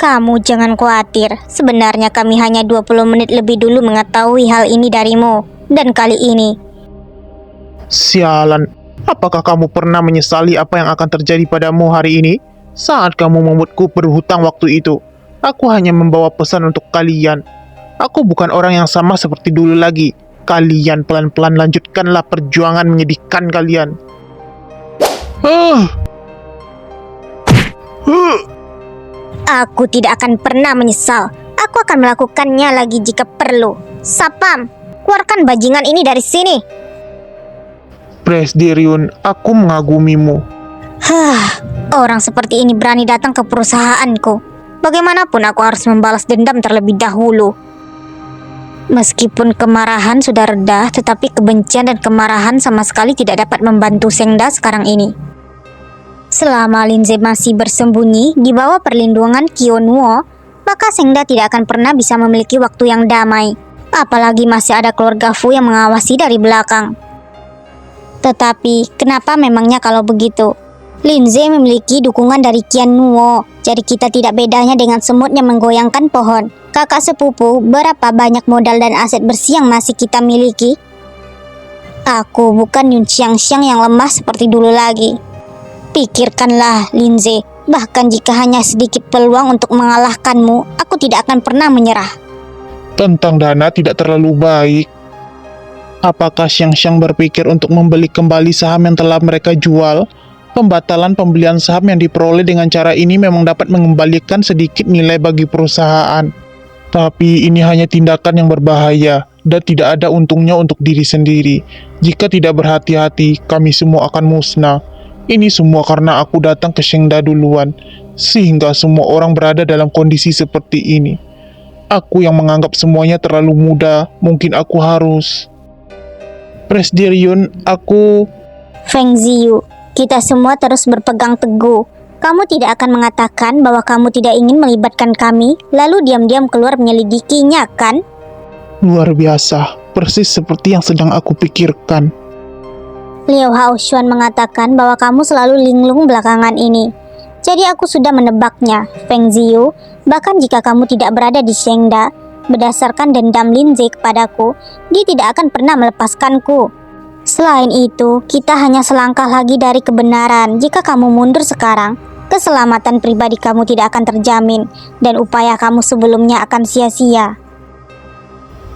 Kamu jangan khawatir, sebenarnya kami hanya 20 menit lebih dulu mengetahui hal ini darimu. Dan kali ini, Sialan, apakah kamu pernah menyesali apa yang akan terjadi padamu hari ini? Saat kamu membuatku berhutang waktu itu, aku hanya membawa pesan untuk kalian. Aku bukan orang yang sama seperti dulu lagi. Kalian pelan-pelan lanjutkanlah perjuangan menyedihkan kalian. aku tidak akan pernah menyesal. Aku akan melakukannya lagi jika perlu. Sapam, keluarkan bajingan ini dari sini. Presbyterian, aku mengagumimu. Orang seperti ini berani datang ke perusahaanku. Bagaimanapun aku harus membalas dendam terlebih dahulu. Meskipun kemarahan sudah reda, tetapi kebencian dan kemarahan sama sekali tidak dapat membantu Sengda sekarang ini. Selama Linze masih bersembunyi di bawah perlindungan Kionwo, maka Sengda tidak akan pernah bisa memiliki waktu yang damai. Apalagi masih ada keluarga Fu yang mengawasi dari belakang. Tetapi, kenapa memangnya kalau begitu? Linze memiliki dukungan dari Qiannuo, jadi kita tidak bedanya dengan semut yang menggoyangkan pohon. Kakak sepupu, berapa banyak modal dan aset bersih yang masih kita miliki? Aku bukan Yun Xiangxiang yang lemah seperti dulu lagi. Pikirkanlah, Linze, bahkan jika hanya sedikit peluang untuk mengalahkanmu, aku tidak akan pernah menyerah. Tentang dana tidak terlalu baik. Apakah Xiang berpikir untuk membeli kembali saham yang telah mereka jual? Pembatalan pembelian saham yang diperoleh dengan cara ini memang dapat mengembalikan sedikit nilai bagi perusahaan. Tapi ini hanya tindakan yang berbahaya dan tidak ada untungnya untuk diri sendiri. Jika tidak berhati-hati, kami semua akan musnah. Ini semua karena aku datang ke Shengda duluan, sehingga semua orang berada dalam kondisi seperti ini. Aku yang menganggap semuanya terlalu mudah, mungkin aku harus... Presbyterian, aku... Feng Ziyu, kita semua terus berpegang teguh. Kamu tidak akan mengatakan bahwa kamu tidak ingin melibatkan kami, lalu diam-diam keluar menyelidikinya, kan? Luar biasa, persis seperti yang sedang aku pikirkan. Liu Haoshuan mengatakan bahwa kamu selalu linglung belakangan ini. Jadi aku sudah menebaknya, Feng Ziyu. Bahkan jika kamu tidak berada di Shengda, berdasarkan dendam Linze kepadaku, dia tidak akan pernah melepaskanku. Selain itu, kita hanya selangkah lagi dari kebenaran. Jika kamu mundur sekarang, keselamatan pribadi kamu tidak akan terjamin, dan upaya kamu sebelumnya akan sia-sia.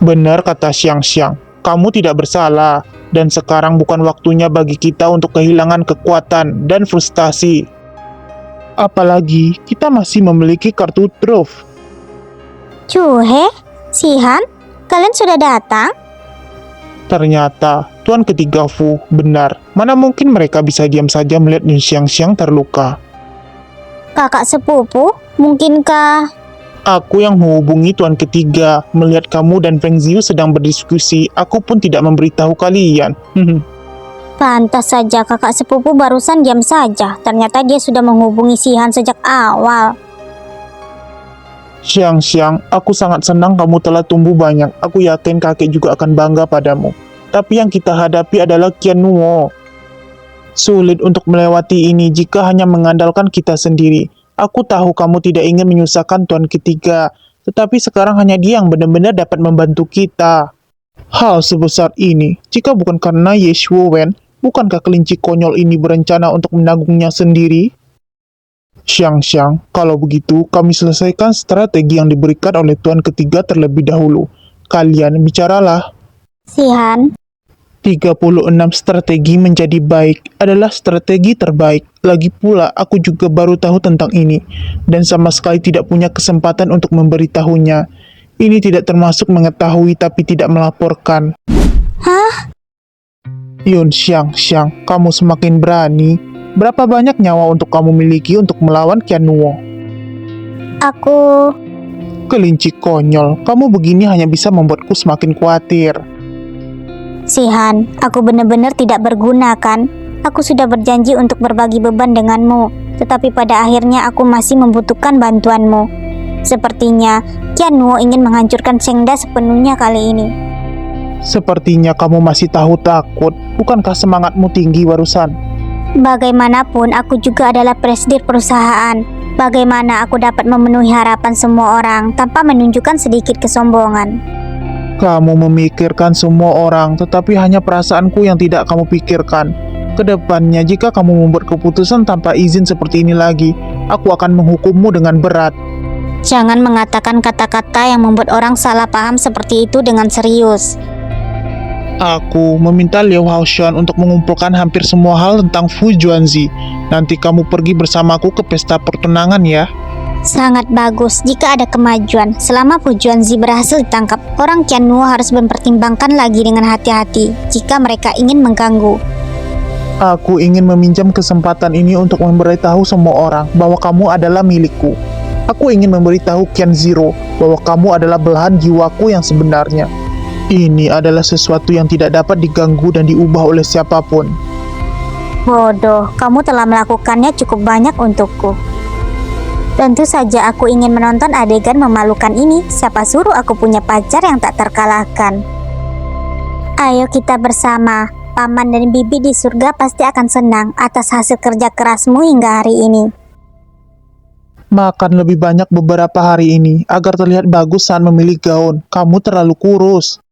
Benar kata Xiang, kamu tidak bersalah, dan sekarang bukan waktunya bagi kita untuk kehilangan kekuatan dan frustasi. Apalagi kita masih memiliki kartu truf. Cuhe, Sihan, kalian sudah datang? Ternyata Tuan Ketiga Fu benar. Mana mungkin mereka bisa diam saja melihat Yun Xiangxiang terluka. Kakak sepupu, mungkinkah... Aku yang menghubungi Tuan Ketiga. Melihat kamu dan Feng Ziyu sedang berdiskusi, aku pun tidak memberitahu kalian. Pantas saja kakak sepupu barusan diam saja. Ternyata dia sudah menghubungi Sihan sejak awal. Xiang, aku sangat senang kamu telah tumbuh banyak. Aku yakin kakek juga akan bangga padamu. Tapi yang kita hadapi adalah Qiannuo. Sulit untuk melewati ini jika hanya mengandalkan kita sendiri. Aku tahu kamu tidak ingin menyusahkan Tuan Ketiga, tetapi sekarang hanya dia yang benar-benar dapat membantu kita. Hal sebesar ini, jika bukan karena Ye Shuowen, bukankah kelinci konyol ini berencana untuk menanggungnya sendiri? Xiang, kalau begitu kami selesaikan strategi yang diberikan oleh Tuan Ketiga terlebih dahulu. Kalian bicaralah. Sihan, 36 strategi menjadi baik adalah strategi terbaik. Lagi pula aku juga baru tahu tentang ini dan sama sekali tidak punya kesempatan untuk memberitahunya. Ini tidak termasuk mengetahui tapi tidak melaporkan. Hah? Yun Xiang, kamu semakin berani. Berapa banyak nyawa untuk kamu miliki untuk melawan Qiannuo? Aku... Kelinci konyol, kamu begini hanya bisa membuatku semakin khawatir. Sihan, aku benar-benar tidak berguna kan? Aku sudah berjanji untuk berbagi beban denganmu, tetapi pada akhirnya aku masih membutuhkan bantuanmu. Sepertinya Qiannuo ingin menghancurkan Shengda sepenuhnya kali ini. Sepertinya kamu masih tahu takut. Bukankah semangatmu tinggi barusan? Bagaimanapun aku juga adalah presiden perusahaan. Bagaimana aku dapat memenuhi harapan semua orang tanpa menunjukkan sedikit kesombongan? Kamu memikirkan semua orang, tetapi hanya perasaanku yang tidak kamu pikirkan. Kedepannya, jika kamu membuat keputusan tanpa izin seperti ini lagi, aku akan menghukummu dengan berat. Jangan mengatakan kata-kata yang membuat orang salah paham seperti itu dengan serius. Aku meminta Liu Haoshan untuk mengumpulkan hampir semua hal tentang Fu Juanzi. Nanti kamu pergi bersamaku ke pesta pertunangan ya. Sangat bagus jika ada kemajuan. Selama Fu Juanzi berhasil ditangkap, orang Qiannuo harus mempertimbangkan lagi dengan hati-hati jika mereka ingin mengganggu. Aku ingin meminjam kesempatan ini untuk memberitahu semua orang bahwa kamu adalah milikku. Aku ingin memberitahu Qian Zero bahwa kamu adalah belahan jiwaku yang sebenarnya. Ini adalah sesuatu yang tidak dapat diganggu dan diubah oleh siapapun. Bodoh, kamu telah melakukannya cukup banyak untukku. Tentu saja aku ingin menonton adegan memalukan ini. Siapa suruh aku punya pacar yang tak terkalahkan. Ayo kita bersama. Paman dan bibi di surga pasti akan senang atas hasil kerja kerasmu hingga hari ini. Makan lebih banyak beberapa hari ini agar terlihat bagus saat memilih gaun. Kamu terlalu kurus.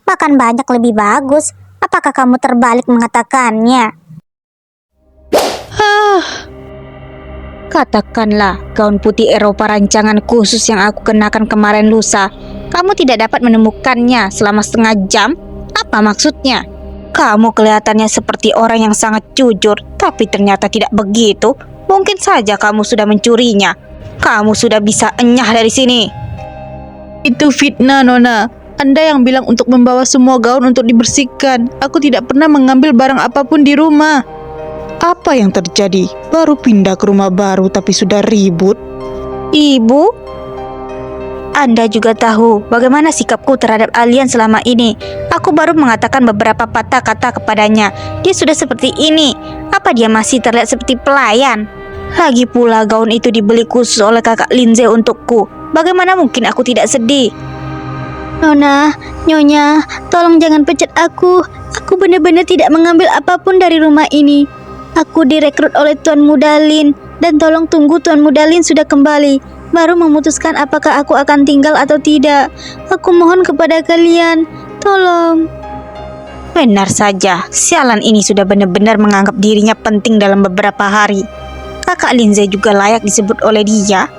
Makan banyak lebih bagus. Apakah kamu terbalik mengatakannya? Katakanlah, gaun putih Eropa rancangan khusus yang aku kenakan kemarin lusa. Kamu tidak dapat menemukannya selama setengah jam? Apa maksudnya? Kamu kelihatannya seperti orang yang sangat jujur, tapi ternyata tidak begitu. Mungkin saja kamu sudah mencurinya. Kamu sudah bisa enyah dari sini. Itu fitnah, Nona. Anda yang bilang untuk membawa semua gaun untuk dibersihkan. Aku tidak pernah mengambil barang apapun di rumah. Apa yang terjadi? Baru pindah ke rumah baru tapi sudah ribut. Ibu, Anda juga tahu bagaimana sikapku terhadap Alian selama ini. Aku baru mengatakan beberapa patah kata kepadanya. Dia sudah seperti ini. Apa dia masih terlihat seperti pelayan? Lagi pula gaun itu dibeli khusus oleh kakak Linze untukku. Bagaimana mungkin aku tidak sedih? Nona, Nyonya, tolong jangan pecat aku. Aku benar-benar tidak mengambil apapun dari rumah ini. Aku direkrut oleh Tuan Mudalin. Dan tolong tunggu Tuan Mudalin sudah kembali, baru memutuskan apakah aku akan tinggal atau tidak. Aku mohon kepada kalian, tolong. Benar saja, sialan ini sudah benar-benar menganggap dirinya penting dalam beberapa hari. Kakak Linze juga layak disebut oleh dia.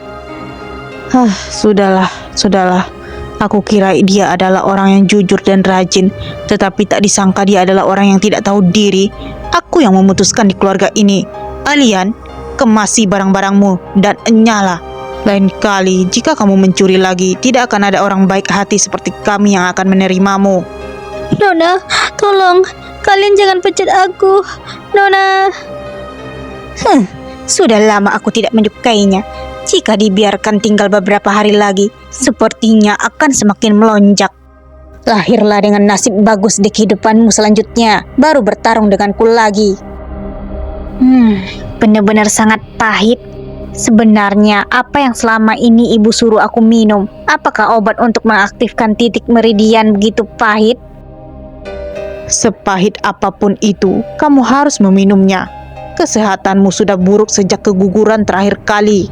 Sudahlah. Aku kira dia adalah orang yang jujur dan rajin, tetapi tak disangka dia adalah orang yang tidak tahu diri. Aku yang memutuskan di keluarga ini. Alian, kemasi barang-barangmu dan enyahlah. Lain kali, jika kamu mencuri lagi, tidak akan ada orang baik hati seperti kami yang akan menerimamu. Nona, tolong, kalian jangan pecat aku. Nona. Sudah lama aku tidak menyukainya. Jika dibiarkan tinggal beberapa hari lagi, sepertinya akan semakin melonjak. Lahirlah dengan nasib bagus di kehidupanmu selanjutnya, baru bertarung denganku lagi. Benar-benar sangat pahit. Sebenarnya apa yang selama ini ibu suruh aku minum? Apakah obat untuk mengaktifkan titik meridian begitu pahit? Sepahit apapun itu, kamu harus meminumnya. Kesehatanmu sudah buruk sejak keguguran terakhir kali.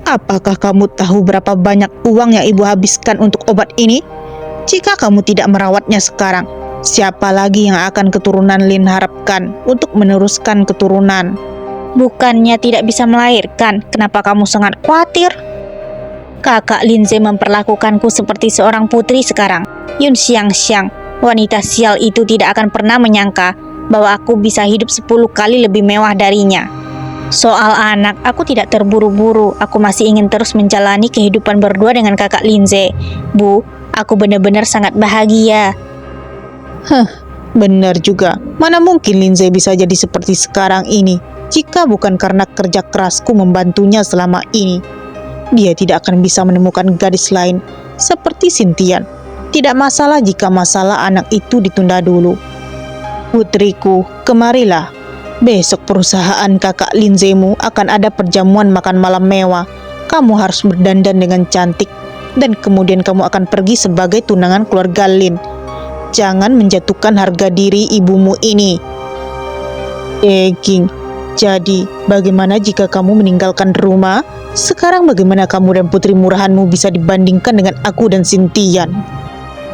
Apakah kamu tahu berapa banyak uang yang ibu habiskan untuk obat ini? Jika kamu tidak merawatnya sekarang, siapa lagi yang akan keturunan Lin harapkan untuk meneruskan keturunan? Bukannya tidak bisa melahirkan, kenapa kamu sangat khawatir? Kakak Linze memperlakukanku seperti seorang putri sekarang. Yun Xiangxiang, wanita sial itu tidak akan pernah menyangka bahwa aku bisa hidup 10 kali lebih mewah darinya. Soal anak, aku tidak terburu-buru. Aku masih ingin terus menjalani kehidupan berdua dengan kakak Linze. Bu, aku benar-benar sangat bahagia. Benar juga. Mana mungkin Linze bisa jadi seperti sekarang ini jika bukan karena kerja kerasku membantunya selama ini. Dia tidak akan bisa menemukan gadis lain seperti Sintian. Tidak masalah jika masalah anak itu ditunda dulu. Putriku, kemarilah. Besok perusahaan kakak Linzemu akan ada perjamuan makan malam mewah. Kamu harus berdandan dengan cantik dan kemudian kamu akan pergi sebagai tunangan keluarga Lin. Jangan menjatuhkan harga diri ibumu ini. Ging, Jadi, bagaimana jika kamu meninggalkan rumah? Sekarang bagaimana kamu dan putri murahanmu bisa dibandingkan dengan aku dan Sintian?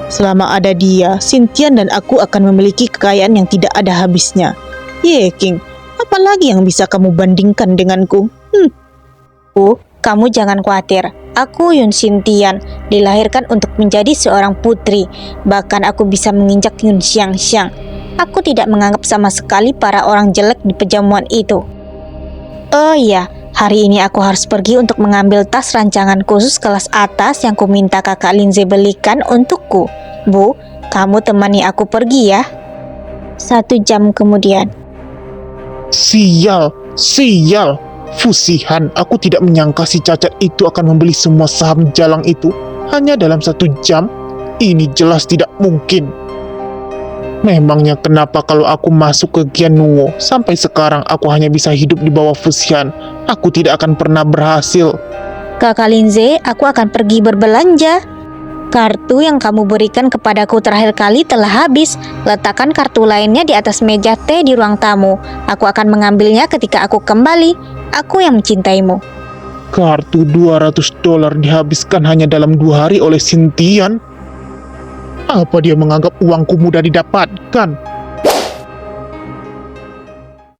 Selama ada dia, Sintian dan aku akan memiliki kekayaan yang tidak ada habisnya. Ye, King, apalagi yang bisa kamu bandingkan denganku? Kamu jangan khawatir. Aku Yun Sintian, dilahirkan untuk menjadi seorang putri. Bahkan aku bisa menginjak Yun Xiangxiang. Aku tidak menganggap sama sekali para orang jelek di pejamuan itu. Oh iya, hari ini aku harus pergi untuk mengambil tas rancangan khusus kelas atas yang kuminta kakak Lindsay belikan untukku. Bu, kamu temani aku pergi ya. 1 jam kemudian. Sial, sial. Fusihan, aku tidak menyangka si cacat itu akan membeli semua saham Jalang itu hanya dalam 1 jam. Ini jelas tidak mungkin. Memangnya kenapa kalau aku masuk ke Giannuo, sampai sekarang aku hanya bisa hidup di bawah Fusihan. Aku tidak akan pernah berhasil. Kakak Lindsay, aku akan pergi berbelanja. Kartu yang kamu berikan kepadaku terakhir kali telah habis. Letakkan kartu lainnya di atas meja teh di ruang tamu. Aku akan mengambilnya ketika aku kembali. Aku yang mencintaimu. Kartu $200 dihabiskan hanya dalam 2 hari oleh Sintian. Apa dia menganggap uangku mudah didapatkan?